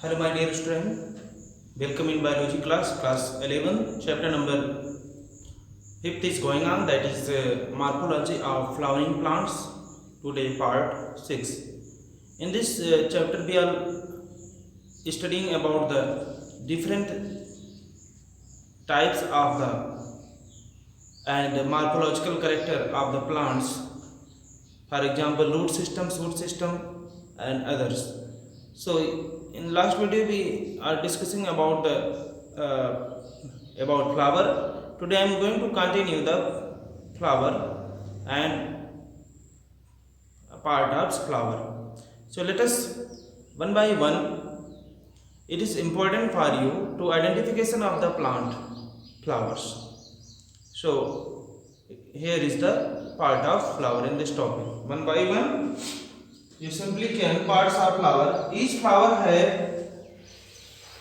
Hello my dear student, welcome in biology class 11, chapter number 5th is going on, that is morphology of flowering plants. Today part 6. In this chapter we are studying about the different types of the and morphological character of the plants, for example root system, shoot system and others. So in last video we are discussing about the about flower. Today I am going to continue the flower and part of flower. So let us one by one. It is important for you to identification of the plant flowers. So here is the part of flower in this topic. One by one you simply can parts of flower. Each flower have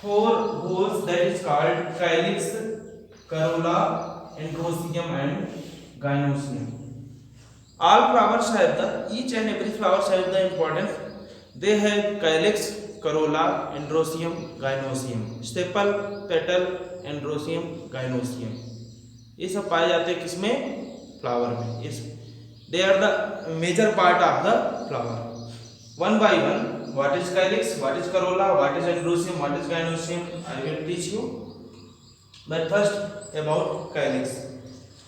four holes, that is called calyx, corolla, androecium and gynoecium. All flowers have the, each and every flowers have the important, they have calyx, corolla, androecium, gynoecium, sepal, petal, androecium, gynoecium. ये सब पाए जाते हैं किसमें? Flower में. इस they are the major part of the flower. One by one, what is calyx, what is corolla, what is androecium, what is gynoecium, I will teach you. But first about calyx.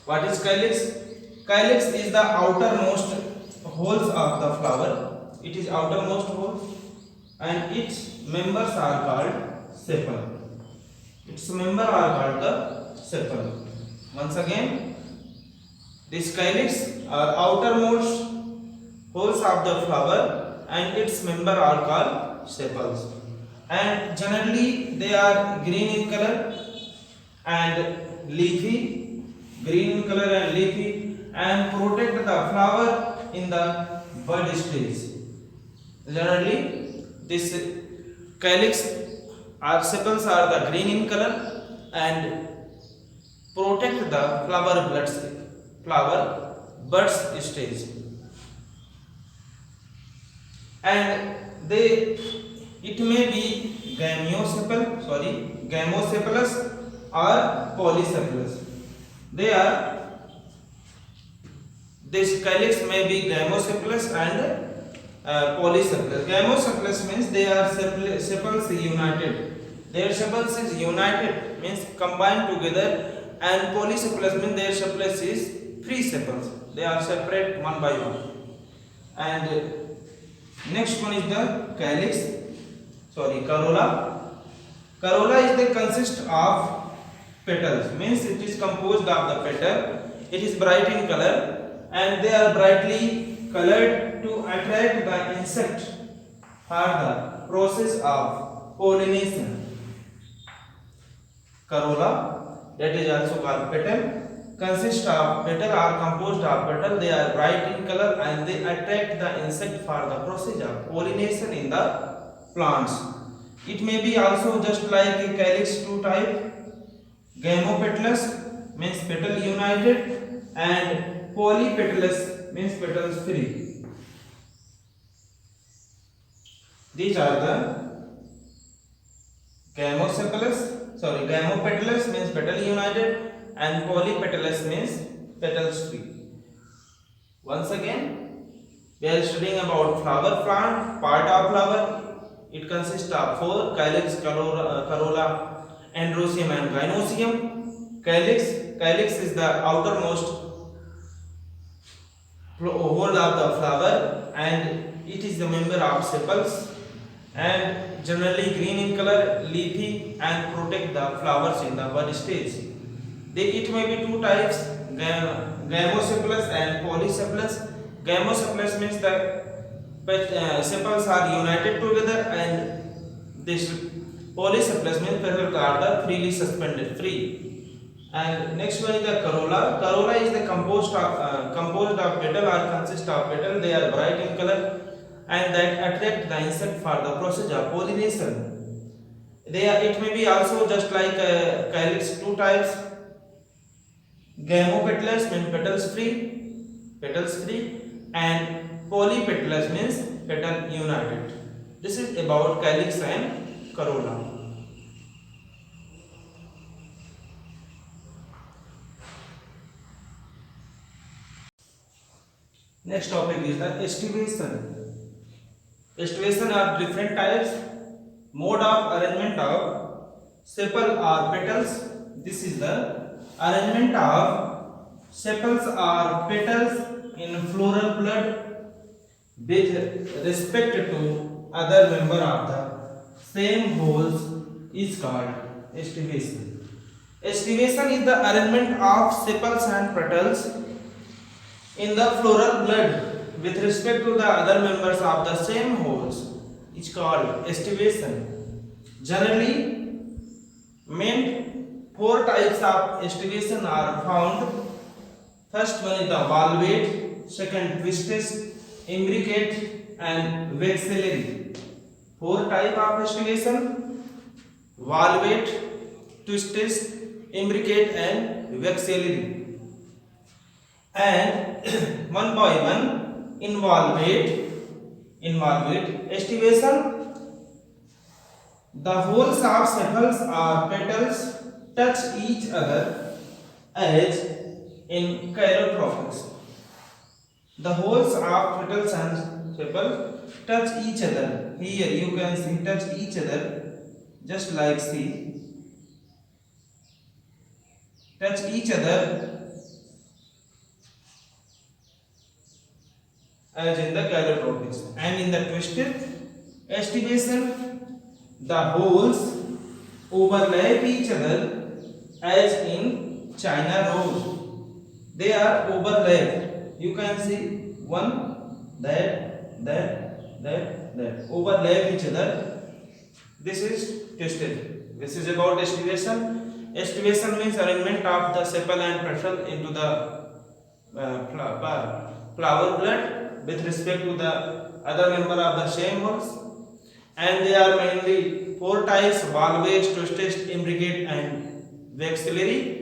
What is calyx? Calyx is the outermost holes of the flower. It is outermost hole and its members are called sepal. Its members are called the sepal. Once again, this calyx are outermost holes of the flower and its members are called sepals. And generally they are green in color and leafy, green in color and leafy, and protect the flower in the bud stage. Generally this calyx or sepals are the green in color and protect the flower buds stage, and it may be gamosepalous or polycephalous. This calyx may be gamosepalous and polycephalous. Gamosepalous means they are sepals united. Their sepals is united, means combined together, and polycephalous means their sepals is three sepals. They are separate one by one. And next one is the corolla. Corolla is the consist of petals, means it is composed of the petal. It is bright in color and they are brightly colored to attract the insect for the process of pollination. Corolla, that is also called petal, consist of petal or composed of petal. They are bright in color and they attract the insect for the process of pollination in the plants. It may be also just like a calyx two type, gamopetalous means petal united and polypetalous means petals free. These are the gamopetalous means petal united and polypetalous means petals free. Once again, we are studying about flower plant, part of flower. It consists of four: calyx, corolla, androecium and gynoecium. Calyx is the outermost hole of the flower and it is the member of sepals, and generally green in color, leafy, and protect the flowers in the bud stage. It may be two types, gamosepalous and polycephalous. Gamosepalous means the sepals are united together, and this polycephalous means petals are the freely suspended, free. And next one is the corolla. Corolla is the composed of petal or consist of petal. They are bright in color and that attract the insect for the process of pollination. It may be also just like calyx two types. Gamopetalous means petals free, and polypetalous means petal united. This is about calyx and corolla. Next topic is the estivation. Estivation are different types, mode of arrangement of sepal or petals. This is the arrangement of sepals or petals in floral bud with respect to other member of the same wholes is called estivation. Estivation is the arrangement of sepals and petals in the floral bud with respect to the other members of the same wholes is called estivation. Generally, main four types of estivation are found. First one is the valvate, second twisted, imbricate and vexillary. Four type of estivation: valvate, twisted, imbricate and vexillary. And one by one, involvate estivation. The wholes of sepals or petals touch each other as in chirotropics. The wholes of petals and sepals touch each other. Here you can see touch each other, just like see, touch each other as in the chirotropics. And in the twisted estivation, the wholes overlap each other as in China rose. They are overlapped. You can see one, that, overlap each other. This is twisted. This is about estivation. Estivation means arrangement of the sepal and petal into the flower bud with respect to the other member of the same wholes. And they are mainly four types: valvate, twisted, imbricate and vexillary.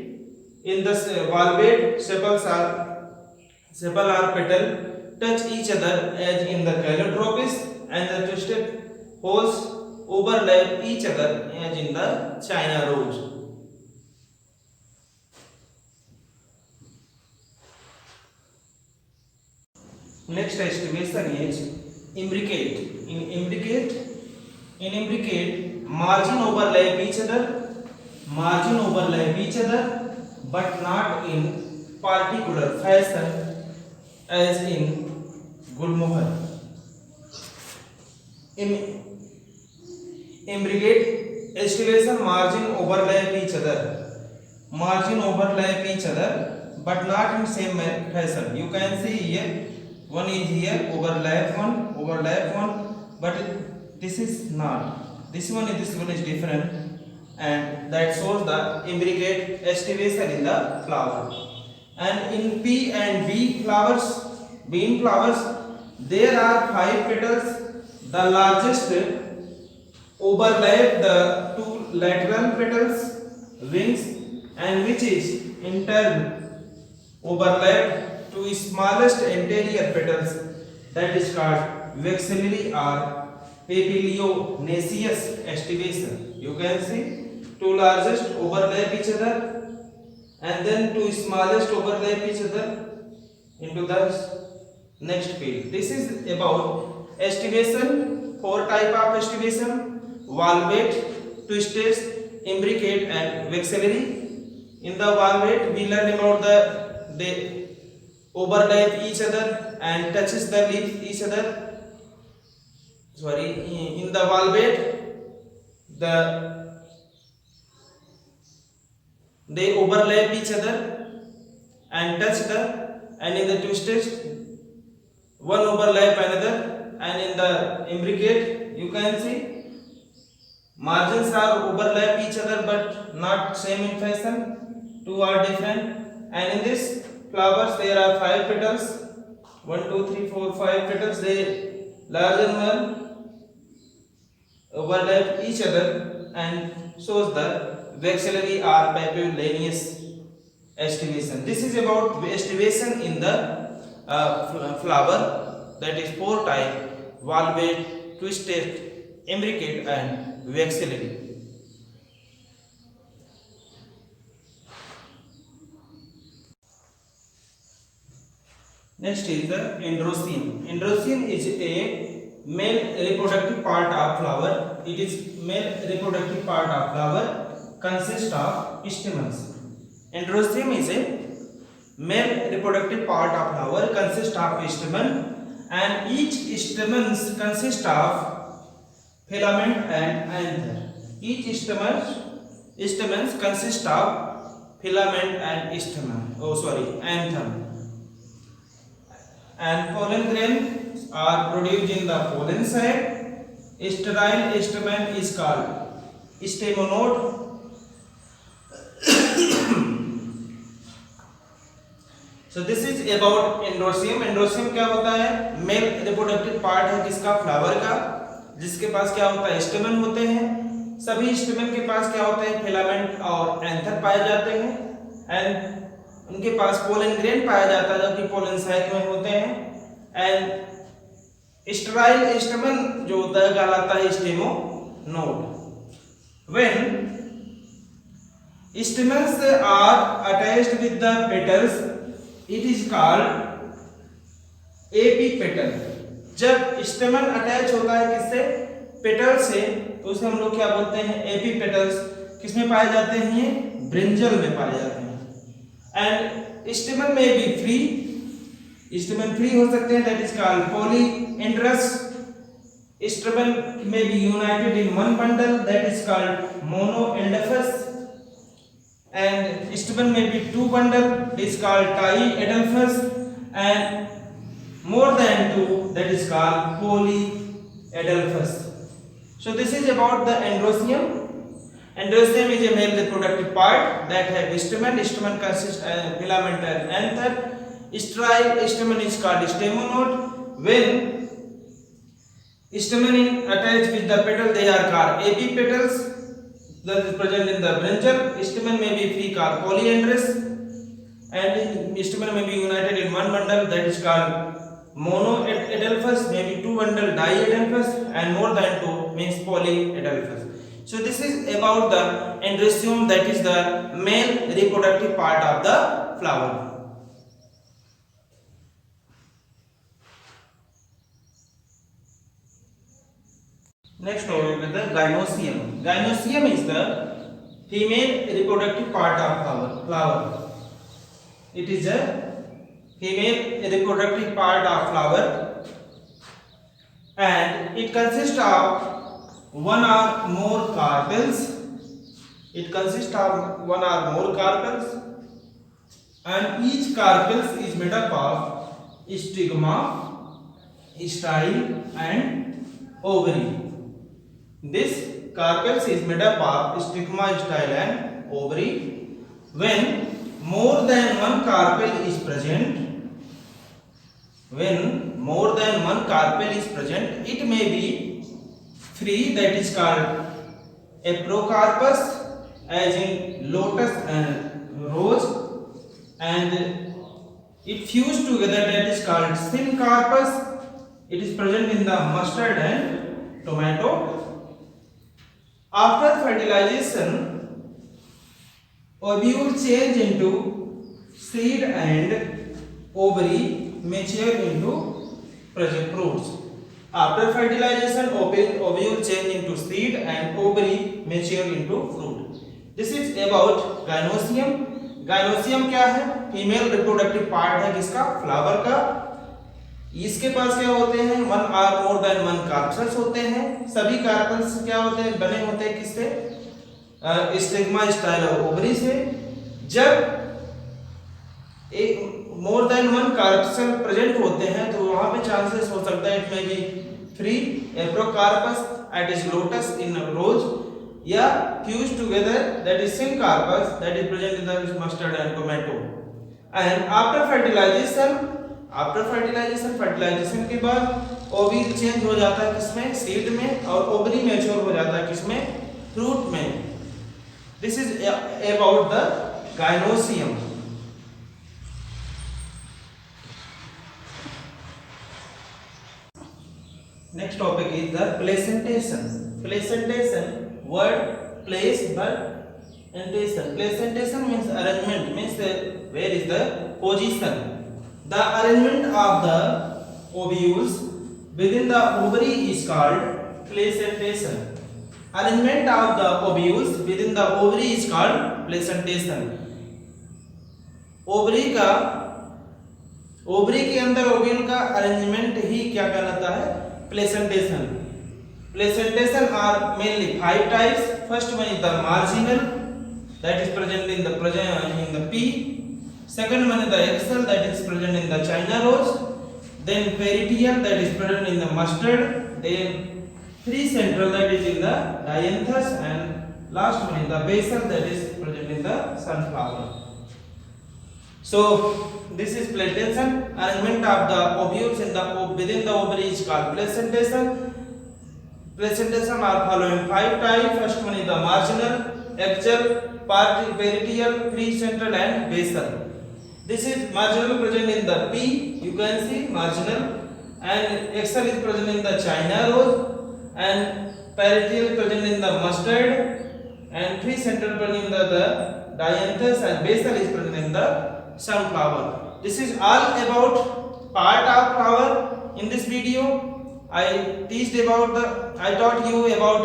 In the valvate, sepal or petal touch each other as in the calotropis, and the twisted wholes overlap each other as in the China rose. Next estimation is imbricate. In imbricate, margin overlap each other, but not in particular fashion as in Gulmohar. In imbricate estivation, margin overlap each other, but not in same fashion. You can see here, one is here, overlap one, but this is not. This one is different, and that shows the imbricate estivation in the flower. And in P and B flowers, bean flowers, there are 5 petals. The largest overlap the two lateral petals, wings, and which is in turn overlap to smallest anterior petals, that is called vexillary or papilionaceous estivation. You can see two largest overlap each other, and then two smallest overlap each other into the next field. This is about estivation, 4 type of estivation: valvate, twisted, imbricate and vexillary. In the valvate, we learn about they overlap each other and touches the leaves each other. In the valvate, they overlap each other and touch and in the twisted, one overlap another, and in the imbricate, you can see margins are overlap each other but not same in fashion. Two are different. And in this flowers, there are 5 petals. 1, 2, 3, 4, 5 petals. They larger one overlap each other and shows the vexillary or papilionaceous estivation. This is about estivation in the flower, that is 4 type: valvate, twisted, imbricate and vexillary. Next is the androecium. Androecium is a male reproductive part of flower. It is male reproductive part of flower consists of stamens. Androecium is a male reproductive part of flower consists of stamen, and each stamens consist of filament and anther. Each stamens consist of filament and stamen. Anther. And pollen grains are produced in the pollen sac. Sterile stamen is called stamonode. So this is about androecium. Androecium क्या होता है? Male reproductive part है किसका? Flower का, जिसके पास क्या होता है? स्टेमन होते हैं। सभी स्टेमन के पास क्या होते हैं? फिलामेंट और एंथर पाए जाते हैं, एंड उनके पास पोलन ग्रेन पाया जाता है जो कि पोलन सैक में होते हैं। एंड स्टेराइल स्टेमन जो होता है कहलाता है स्टेमोनोड। When stamens are attached with the petals, it is called epipetalous. जब स्टेमन अटैच होता है किससे? पेटल से, तो उसे हम लोग क्या बोलते हैं? एपीपेटल्स। किसमें पाए जाते हैं? ये ब्रिंजल में पाए जाते हैं। And स्टेमन may be free, स्टेमन free हो सकते हैं, that is called polyandrous. Stamen may be united in one bundle, that is called monadelphous. And stamen may be two bundle, it is called tiedelphous, and more than two, that is called polyedelphous. So this is about the androecium. Androecium is a male reproductive part that have stamen. Stamen consists of filament and anther. Sterile stamen is called stamonode. When stamen is attached with the petal, they are called epipetals. That is present in the branchial. Stamen may be free, called polyandrous, and stamen may be united in one bundle, that is called monoedelphous. May be two bundle, diedelphous, and more than two means polyedelphous. So this is about the androecium, that is the male reproductive part of the flower. Next topic is the gynoecium. Gynoecium is the female reproductive part of flower. It is a female reproductive part of flower, and it consists of one or more carpels. It consists of one or more carpels, and each carpels is made up of stigma, style, and ovary. This carpels is made up of stigma, style, and ovary. When more than one carpel is present, it may be free, that is called a procarpus, as in lotus and rose, and it fused together, that is called syncarpus. It is present in the mustard and tomato. After fertilization, ovule change into seed and ovary mature into fruits. After fertilization, ovule change into seed and ovary mature into fruit. This is about gynoecium. Gynoecium क्या है? Female reproductive part है किसका? Flower का। इसके पास क्या होते हैं? One or more than one carpels होते हैं। सभी कार्पल्स क्या होते हैं? बने होते हैं किससे? स्टिग्मा, स्टाइल और ओवरी से। जब एक more than one carpel present होते हैं तो वहां पे चांसेस हो सकता है it may be free, apocarpous, at is lotus in rose, या fuse together, that is syncarpous, that is present in the mustard and tomato. And after fertilisation के बाद ओव्यूल चेंज हो जाता है किसमें? सीड में, और ओवरी मैच्योर हो जाता है किसमें? फ्रूट में। This is about the gynoecium. Next topic is the placentation. Placentation, word place but antation. Placentation means arrangement, means where is the position. The arrangement of the ovules within the ovary is called placentation. Arrangement of the ovules within the ovary is called placentation. Ovary के अंदर ovule का arrangement ही क्या कहलाता है? Placentation. Placentation are mainly 5 types. First one is the marginal, that is present in the pea. Second one is the axil, that is present in the China rose. Then peritial, that is present in the mustard. Then precentral, that is in the dianthus, and last one is the basal, that is present in the sunflower. So this is placentation. Arrangement of the ovules within the ovary is called placentation. Placentation are following 5 types. First one is the marginal, axial, peritial, precentral, and basal. This is marginal present in the pea. You can see marginal, and axial is present in the China rose, and peritial present in the mustard, and precentral present in the dianthus, and basal is present in the sunflower. This is all about part of flower. In this video I taught you about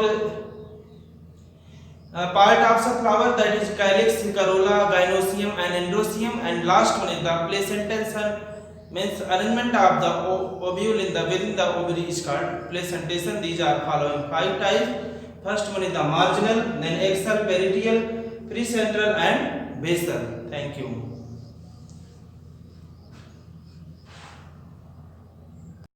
part of sunflower, that is calyx, corolla, gynoecium, and androecium, and last one is the placentation, means arrangement of the ovule within the ovary is called placentation. These are following 5 types. First one is the marginal, then axial, peritial, precentral, and basal. Thank you.